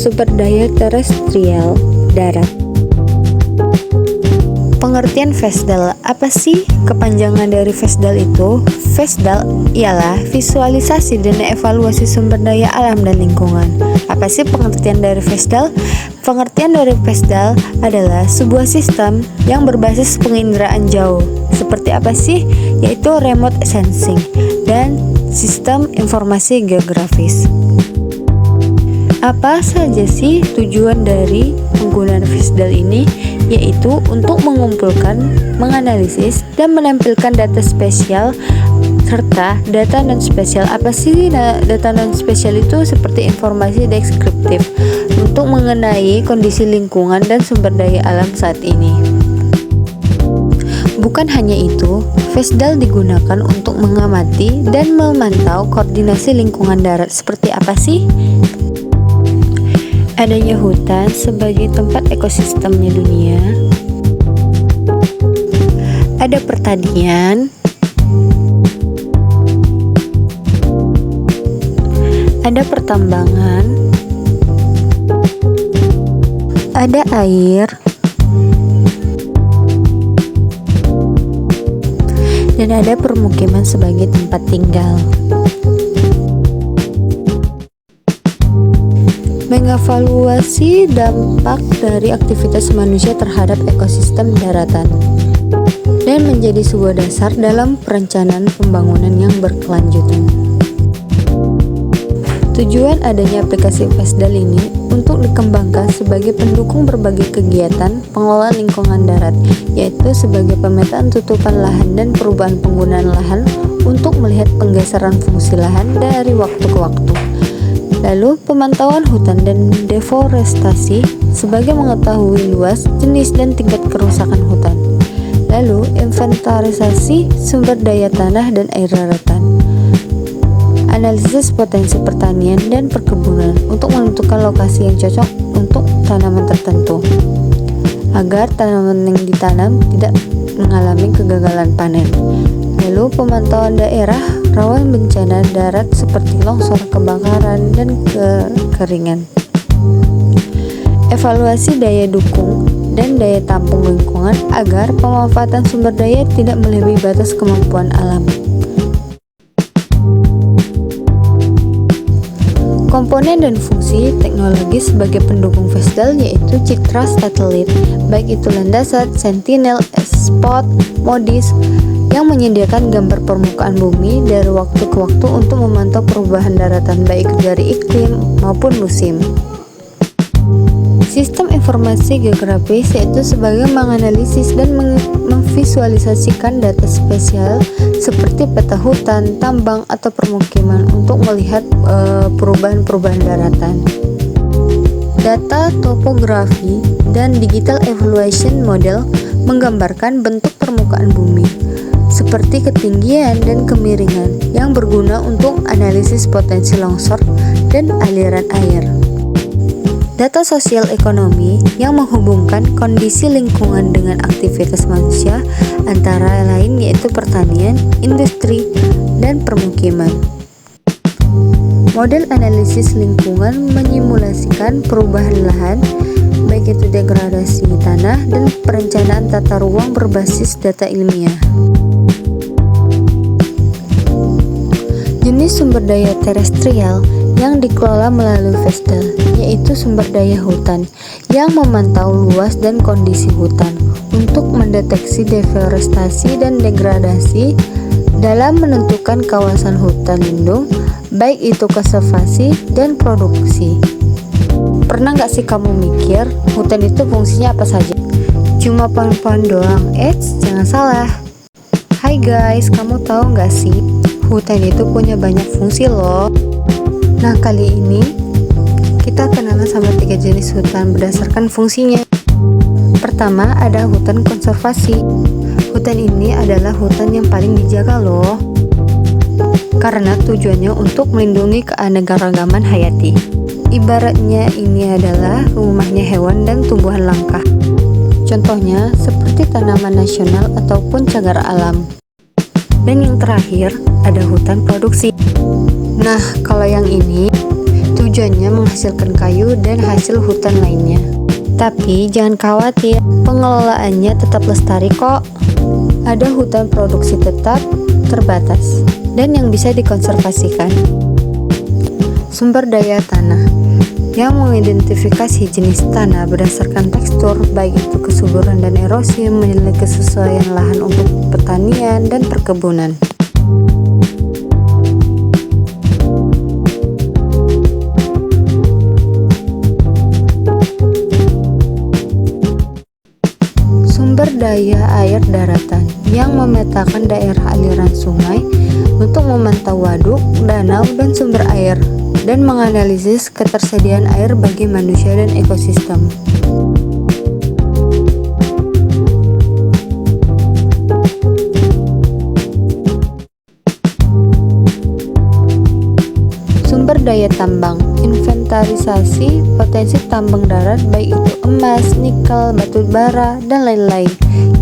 sumber daya terestrial darat. Pengertian FESDAL, apa sih kepanjangan dari FESDAL itu? FESDAL ialah visualisasi dan evaluasi sumber daya alam dan lingkungan. Apa sih pengertian dari FESDAL? Pengertian dari FESDAL adalah sebuah sistem yang berbasis penginderaan jauh. Seperti apa sih? Yaitu remote sensing dan sistem informasi geografis. Apa saja sih tujuan dari penggunaan FESDAL ini? Yaitu untuk mengumpulkan, menganalisis, dan menampilkan data spesial serta data non-spesial. Apa sih data non-spesial itu? Seperti informasi deskriptif untuk mengenai kondisi lingkungan dan sumber daya alam saat ini. Bukan hanya itu, FESDAL digunakan untuk mengamati dan memantau koordinasi lingkungan darat. Seperti apa sih? Adanya hutan sebagai tempat ekosistemnya dunia, ada pertanian, ada pertambangan, ada air, dan ada permukiman sebagai tempat tinggal. Mengevaluasi dampak dari aktivitas manusia terhadap ekosistem daratan dan menjadi sebuah dasar dalam perencanaan pembangunan yang berkelanjutan. Tujuan adanya aplikasi FESDAL ini untuk dikembangkan sebagai pendukung berbagai kegiatan pengelolaan lingkungan darat, yaitu sebagai pemetaan tutupan lahan dan perubahan penggunaan lahan untuk melihat penggeseran fungsi lahan dari waktu ke waktu. Lalu pemantauan hutan dan deforestasi sebagai mengetahui luas, jenis, dan tingkat kerusakan hutan. Lalu inventarisasi sumber daya tanah dan air daratan. Analisis potensi pertanian dan perkebunan untuk menentukan lokasi yang cocok untuk tanaman tertentu, agar tanaman yang ditanam tidak mengalami kegagalan panen. Lalu pemantauan daerah rawan bencana darat seperti longsor, kebakaran, dan kekeringan. Evaluasi daya dukung dan daya tampung lingkungan agar pemanfaatan sumber daya tidak melebihi batas kemampuan alam. Komponen dan fungsi teknologi sebagai pendukung FESDAL yaitu citra satelit, baik itu Landsat, Sentinel, Spot, MODIS, yang menyediakan gambar permukaan bumi dari waktu ke waktu untuk memantau perubahan daratan baik dari iklim maupun musim. Sistem informasi geografis yaitu sebagai menganalisis dan memvisualisasikan data spesial seperti peta hutan, tambang, atau permukiman untuk melihat perubahan-perubahan daratan. Data topografi dan digital evaluation model menggambarkan bentuk permukaan bumi seperti ketinggian dan kemiringan yang berguna untuk analisis potensi longsor dan aliran air. Data sosial ekonomi yang menghubungkan kondisi lingkungan dengan aktivitas manusia antara lain yaitu pertanian, industri, dan permukiman. Model analisis lingkungan menyimulasikan perubahan lahan, baik itu degradasi tanah dan perencanaan tata ruang berbasis data ilmiah. Jenis sumber daya terestrial yang dikelola melalui FESDAL yaitu sumber daya hutan yang memantau luas dan kondisi hutan untuk mendeteksi deforestasi dan degradasi dalam menentukan kawasan hutan lindung, baik itu konservasi dan produksi. Pernah gak sih kamu mikir hutan itu fungsinya apa saja? Cuma pohon-pohon doang? Jangan salah. Hai guys, kamu tahu gak sih hutan itu punya banyak fungsi loh. Nah, kali ini kita kenalan sama 3 jenis hutan berdasarkan fungsinya. Pertama, ada hutan konservasi. Hutan ini adalah hutan yang paling dijaga loh, karena tujuannya untuk melindungi keanekaragaman hayati. Ibaratnya ini adalah rumahnya hewan dan tumbuhan langka. Contohnya seperti tanaman nasional ataupun cagar alam. Dan yang terakhir, ada hutan produksi. Nah, kalau yang ini tujuannya menghasilkan kayu dan hasil hutan lainnya. Tapi jangan khawatir, pengelolaannya tetap lestari kok. Ada hutan produksi tetap, terbatas, dan yang bisa dikonservasikan. Sumber daya tanah yang mengidentifikasi jenis tanah berdasarkan tekstur, baik itu kesuburan dan erosi, menilai kesesuaian lahan untuk pertanian dan perkebunan. Sumber daya air daratan yang memetakan daerah aliran sungai untuk memantau waduk, danau, dan sumber air, dan menganalisis ketersediaan air bagi manusia dan ekosistem. Sumber daya tambang, inventarisasi potensi tambang darat baik itu emas, nikel, batu bara, dan lain-lain,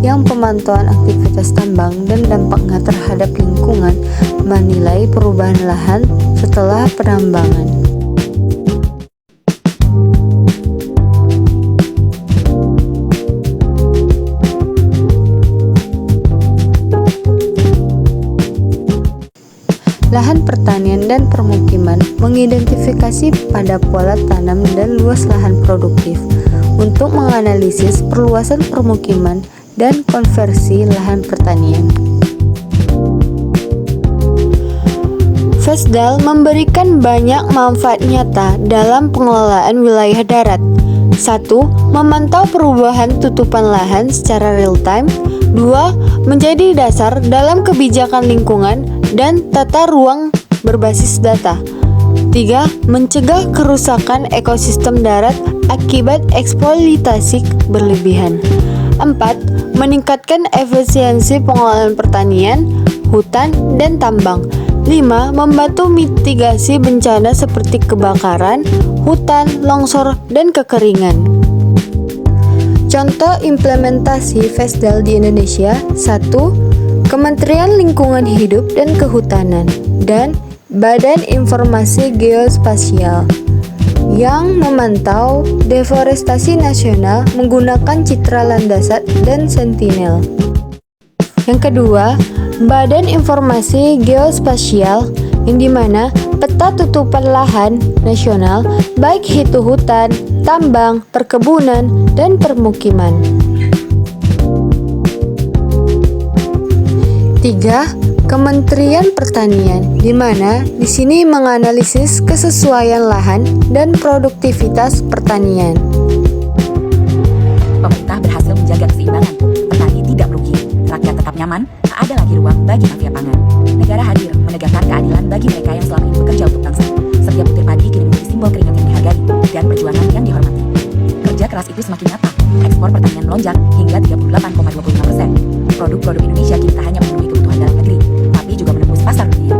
yang pemantauan aktivitas tambang dan dampaknya terhadap lingkungan, menilai perubahan lahan setelah penambangan. Lahan pertanian dan permukiman mengidentifikasi pada pola tanam dan luas lahan produktif untuk menganalisis perluasan permukiman dan konversi lahan pertanian. FESDAL memberikan banyak manfaat nyata dalam pengelolaan wilayah darat. 1. Memantau perubahan tutupan lahan secara real-time. 2. Menjadi dasar dalam kebijakan lingkungan dan tata ruang berbasis data. 3. Mencegah kerusakan ekosistem darat akibat eksploitasi berlebihan. 4. Meningkatkan efisiensi pengelolaan pertanian, hutan, dan tambang. 5. Membantu mitigasi bencana seperti kebakaran, hutan, longsor, dan kekeringan. Contoh implementasi FESDAL di Indonesia. 1. Kementerian Lingkungan Hidup dan Kehutanan dan Badan Informasi Geospasial yang memantau deforestasi nasional menggunakan citra Landassat dan Sentinel. Yang kedua, Badan Informasi Geospasial yang dimana peta tutupan lahan nasional baik itu hutan, tambang, perkebunan, dan permukiman. 3. Kementerian Pertanian, di mana di sini menganalisis kesesuaian lahan dan produktivitas pertanian. Pemerintah berhasil menjaga keseimbangan, petani tidak merugi, rakyat tetap nyaman, tak ada lagi ruang bagi mafia pangan. Negara hadir menegakkan keadilan bagi mereka yang selama ini bekerja untuk bangsa. Setiap butir padi kini menjadi simbol keringat yang dihargai dan perjuangan yang dihormati. Kerja keras itu semakin nyata, ekspor pertanian melonjak hingga 38,25%. Produk-produk Indonesia kini tak hanya memenuhi kebutuhan dalam negeri, tapi juga menembus pasar dunia.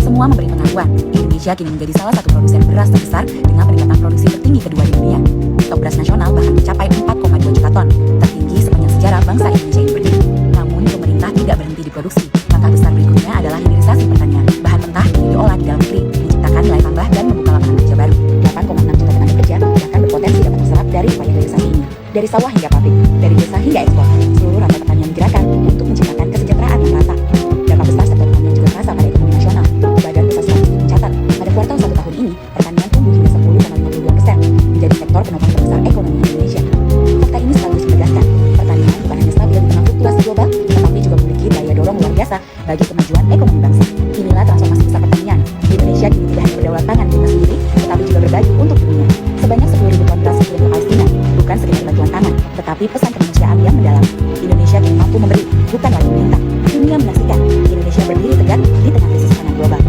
Semua memberi pengakuan, Indonesia kini menjadi salah satu produsen beras terbesar dengan peningkatan produksi tertinggi kedua di dunia. Stok beras nasional bahkan mencapai 4,2 juta ton, tertinggi sepanjang sejarah bangsa Indonesia ini berdiri. Namun pemerintah tidak berhenti di produksi. Langkah besar berikutnya adalah hilirisasi pertanian. Bahan mentah kini diolah di dalam negeri, menciptakan nilai tambah dan membuka lapangan kerja baru. 8,6 juta tenaga kerja bahkan berpotensi dapat terserap dari upaya hilirisasi ini. Dari sawah hingga pabrik, dari desa hingga ekspor, seluruh rantai pertanian digerakkan untuk menciptakan kesejahteraan yang merata. Dampak besar sektor pertanian juga terasa pada ekonomi nasional. Badan Pusat Statistik mencatat, pada kuartal 1 tahun ini, pertanian tumbuh hingga 10,52%, menjadi sektor penopang terbesar ekonomi Indonesia. Fakta ini sekaligus menegaskan, pertanian bukan hanya stabil di tengah fluktuasi global, tetapi juga memiliki daya dorong luar biasa bagi kemajuan ekonomi bangsa. Inilah transformasi besar pertanian. Indonesia kini tidak hanya berdaulat pangan di sendiri, tetapi juga berbagi untuk dunia. Sebanyak 10.000 ton beras dikirim ke Palestina, bukan sekedar bantuan tangan, tetapi pesan kemanusiaan yang mendalam. Indonesia kini mampu memberi, bukan lagi meminta. Dunia menyaksikan Indonesia berdiri tegak di tengah krisis pangan global.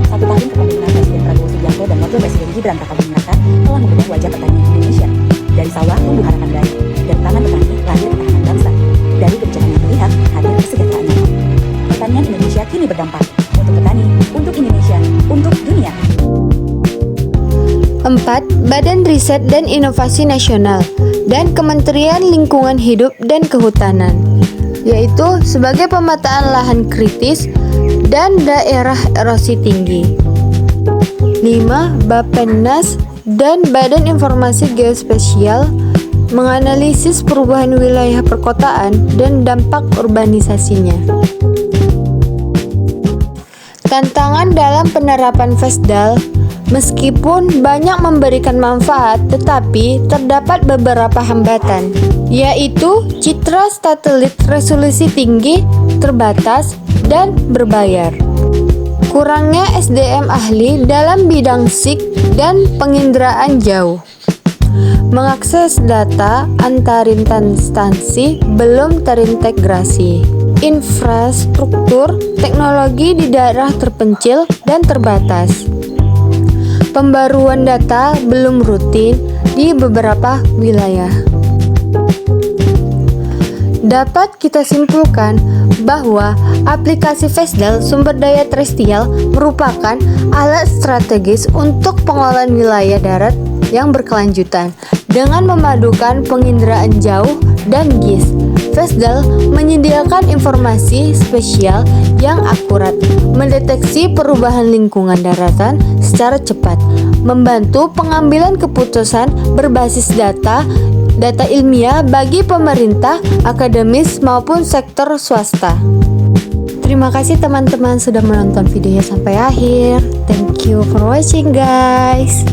1 tahun kepemimpinan Presiden Prabowo Subianto dan Wakil Presiden Gibran Rakabuming Raka telah mengubah wajah pertanian Indonesia. Dari sawah tumbuh harapan baru, dari tangan petani lahir ketahanan bangsa. Dari kebijakan yang berpihak hadir kesejahteraan nyata. Pertanian Indonesia kini berdampak untuk petani, untuk Indonesia, untuk dunia. 4. Badan Riset dan Inovasi Nasional dan Kementerian Lingkungan Hidup dan Kehutanan, yaitu sebagai pemetaan lahan kritis dan daerah erosi tinggi. 5. Bappenas dan Badan Informasi Geospasial menganalisis perubahan wilayah perkotaan dan dampak urbanisasinya. Tantangan dalam penerapan FESDAL. Meskipun banyak memberikan manfaat, tetapi terdapat beberapa hambatan, yaitu citra satelit resolusi tinggi, terbatas, dan berbayar. Kurangnya SDM ahli dalam bidang SIG dan penginderaan jauh. Mengakses data antar instansi belum terintegrasi. Infrastruktur teknologi di daerah terpencil dan terbatas. Pembaruan data belum rutin di beberapa wilayah. Dapat kita simpulkan bahwa aplikasi FESDAL sumber daya terestrial merupakan alat strategis untuk pengelolaan wilayah darat yang berkelanjutan dengan memadukan penginderaan jauh dan GIS. FESDAL menyediakan informasi spesial yang akurat, mendeteksi perubahan lingkungan daratan secara cepat, membantu pengambilan keputusan berbasis data ilmiah bagi pemerintah, akademis maupun sektor swasta. Terima kasih teman-teman sudah menonton videonya sampai akhir. Thank you for watching guys.